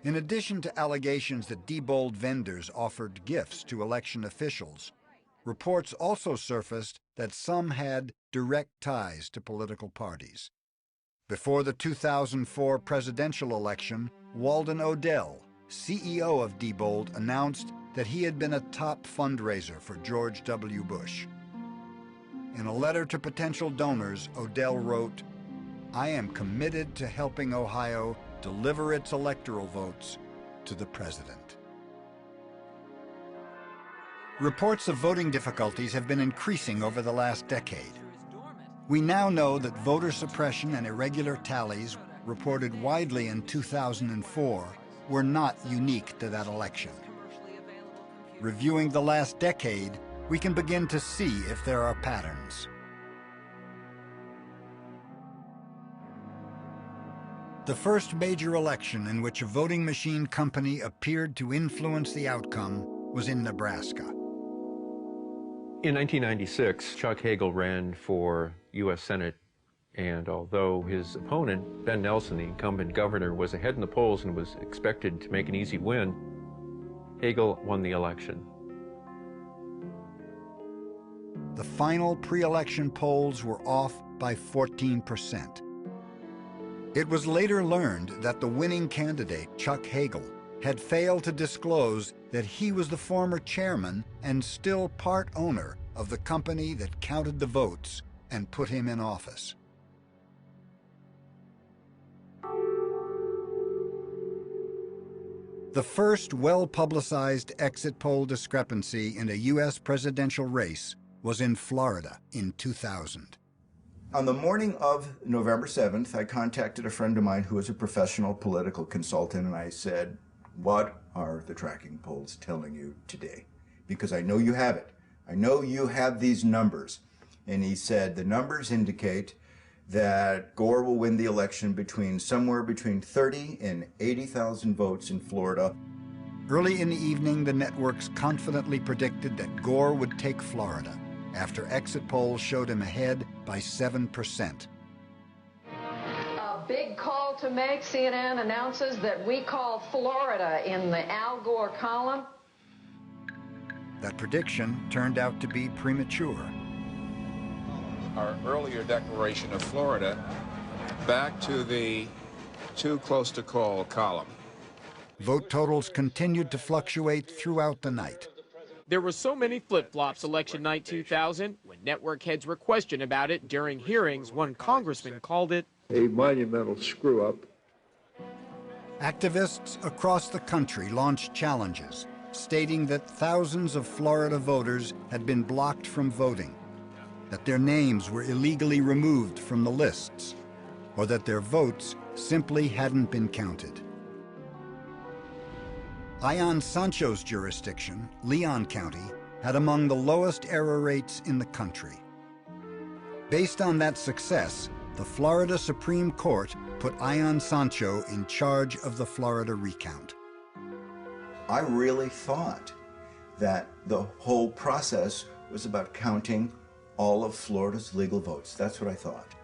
In addition to allegations that Diebold vendors offered gifts to election officials, reports also surfaced that some had direct ties to political parties. Before the 2004 presidential election, Walden Odell, CEO of Diebold, announced that he had been a top fundraiser for George W. Bush. In a letter to potential donors, Odell wrote, "I am committed to helping Ohio deliver its electoral votes to the president." Reports of voting difficulties have been increasing over the last decade. We now know that voter suppression and irregular tallies, reported widely in 2004, were not unique to that election. Reviewing the last decade, we can begin to see if there are patterns. The first major election in which a voting machine company appeared to influence the outcome was in Nebraska. In 1996, Chuck Hagel ran for U.S. Senate, and although his opponent, Ben Nelson, the incumbent governor, was ahead in the polls and was expected to make an easy win, Hagel won the election. The final pre-election polls were off by 14%. It was later learned that the winning candidate, Chuck Hagel, had failed to disclose that he was the former chairman and still part owner of the company that counted the votes and put him in office. The first well-publicized exit poll discrepancy in a U.S. presidential race was in Florida in 2000. On the morning of November 7th, I contacted a friend of mine who is a professional political consultant, and I said, "What are the tracking polls telling you today? Because I know you have it. I know you have these numbers." And he said, "The numbers indicate that Gore will win the election somewhere between 30 and 80,000 votes in Florida." Early in the evening, the networks confidently predicted that Gore would take Florida, after exit polls showed him ahead by 7%. A big call to make. CNN announces that we call Florida in the Al Gore column. That prediction turned out to be premature. Our earlier declaration of Florida back to the too close to call column. Vote totals continued to fluctuate throughout the night. There were so many flip-flops election night 2000 when network heads were questioned about it during hearings. One congressman called it a monumental screw-up. Activists across the country launched challenges, stating that thousands of Florida voters had been blocked from voting, that their names were illegally removed from the lists, or that their votes simply hadn't been counted. Ion Sancho's jurisdiction, Leon County, had among the lowest error rates in the country. Based on that success, the Florida Supreme Court put Ion Sancho in charge of the Florida recount. I really thought that the whole process was about counting all of Florida's legal votes. That's what I thought.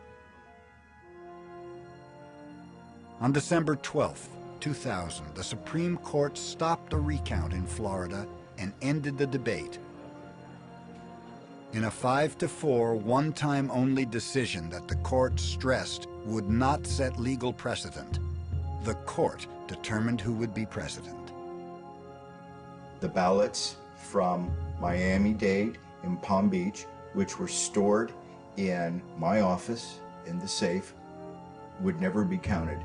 On December 12th, 2000, the Supreme Court stopped a recount in Florida and ended the debate. In a 5-4 one-time-only decision that the court stressed would not set legal precedent, the court determined who would be president. The ballots from Miami-Dade and Palm Beach, which were stored in my office in the safe, would never be counted.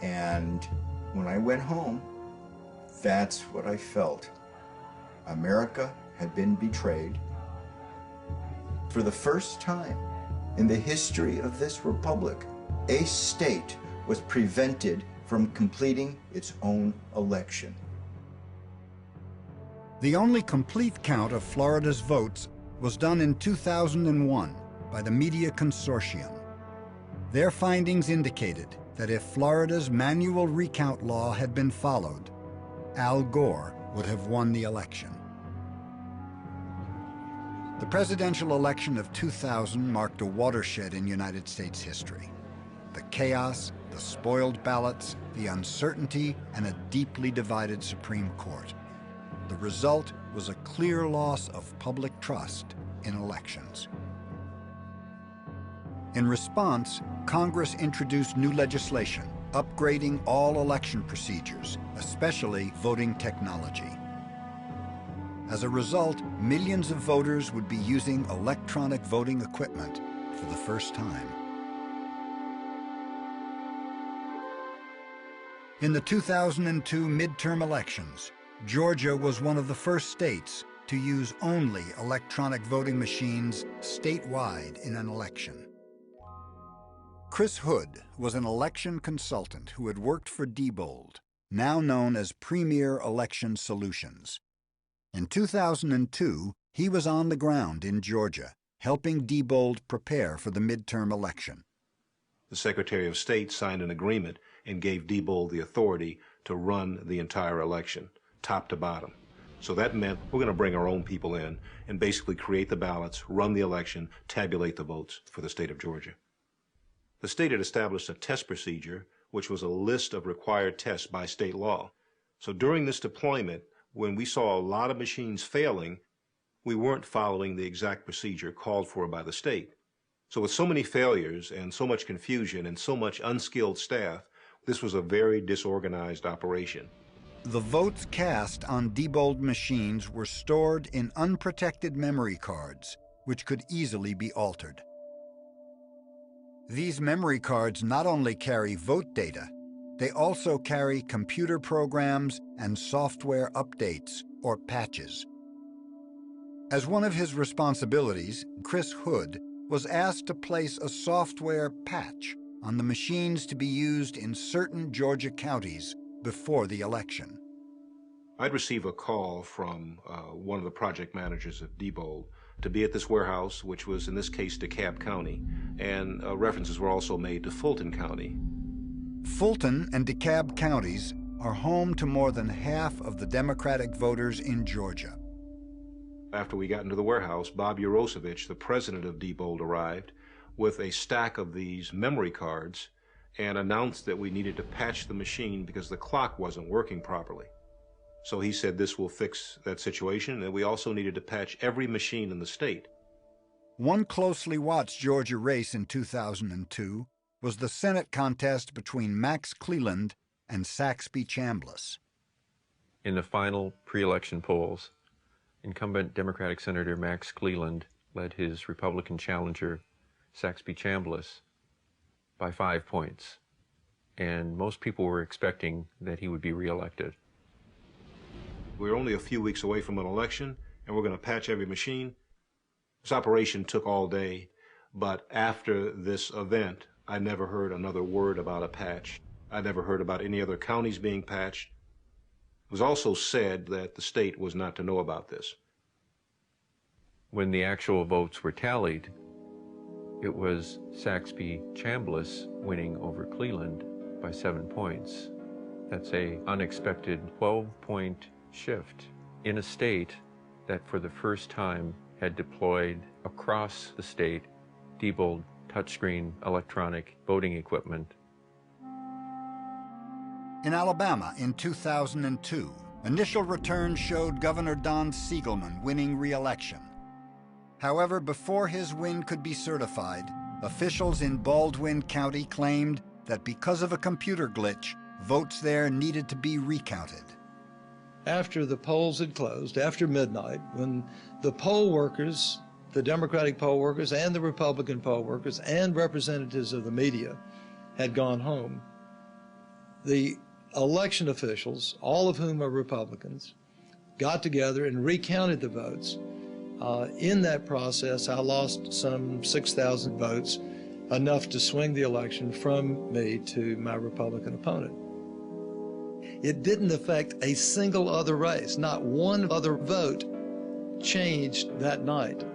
And when I went home, that's what I felt. America had been betrayed. For the first time in the history of this republic, a state was prevented from completing its own election. The only complete count of Florida's votes was done in 2001 by the Media Consortium. Their findings indicated that if Florida's manual recount law had been followed, Al Gore would have won the election. The presidential election of 2000 marked a watershed in United States history. The chaos, the the spoiled ballots, the uncertainty, and a deeply divided Supreme Court. The result was a clear loss of public trust in elections. In response, Congress introduced new legislation, upgrading all election procedures, especially voting technology. As a result, millions of voters would be using electronic voting equipment for the first time. In the 2002 midterm elections, Georgia was one of the first states to use only electronic voting machines statewide in an election. Chris Hood was an election consultant who had worked for Diebold, now known as Premier Election Solutions. In 2002, he was on the ground in Georgia, helping Diebold prepare for the midterm election. The Secretary of State signed an agreement and gave Diebold the authority to run the entire election, top to bottom. So that meant we're going to bring our own people in and basically create the ballots, run the election, tabulate the votes for the state of Georgia. The state had established a test procedure, which was a list of required tests by state law. So during this deployment, when we saw a lot of machines failing, we weren't following the exact procedure called for by the state. So with so many failures and so much confusion and so much unskilled staff, this was a very disorganized operation. The votes cast on Diebold machines were stored in unprotected memory cards, which could easily be altered. These memory cards not only carry vote data, they also carry computer programs and software updates, or patches. As one of his responsibilities, Chris Hood was asked to place a software patch on the machines to be used in certain Georgia counties before the election. I'd receive a call from one of the project managers at Diebold to be at this warehouse, which was in this case DeKalb County, and references were also made to Fulton County. Fulton and DeKalb counties are home to more than half of the Democratic voters in Georgia. After we got into the warehouse, Bob Urosevich, the president of Diebold, arrived with a stack of these memory cards and announced that we needed to patch the machine because the clock wasn't working properly. So he said this will fix that situation, and we also needed to patch every machine in the state. One closely watched Georgia race in 2002 was the Senate contest between Max Cleland and Saxby Chambliss. In the final pre-election polls, incumbent Democratic Senator Max Cleland led his Republican challenger, Saxby Chambliss, by 5 points, and most people were expecting that he would be reelected. We were only a few weeks away from an election, and we're going to patch every machine. This operation took all day, but after this event, I never heard another word about a patch. I never heard about any other counties being patched. It was also said that the state was not to know about this. When the actual votes were tallied, it was Saxby Chambliss winning over Cleland by 7 points. That's an unexpected 12-point shift in a state that for the first time had deployed across the state Diebold touchscreen electronic voting equipment. In Alabama in 2002, initial returns showed Governor Don Siegelman winning re-election. However, before his win could be certified, officials in Baldwin County claimed that because of a computer glitch, votes there needed to be recounted. After the polls had closed, after midnight, when the poll workers, the Democratic poll workers and the Republican poll workers and representatives of the media had gone home, the election officials, all of whom are Republicans, got together and recounted the votes. In that process, I lost some 6,000 votes, enough to swing the election from me to my Republican opponent. It didn't affect a single other race. Not one other vote changed that night.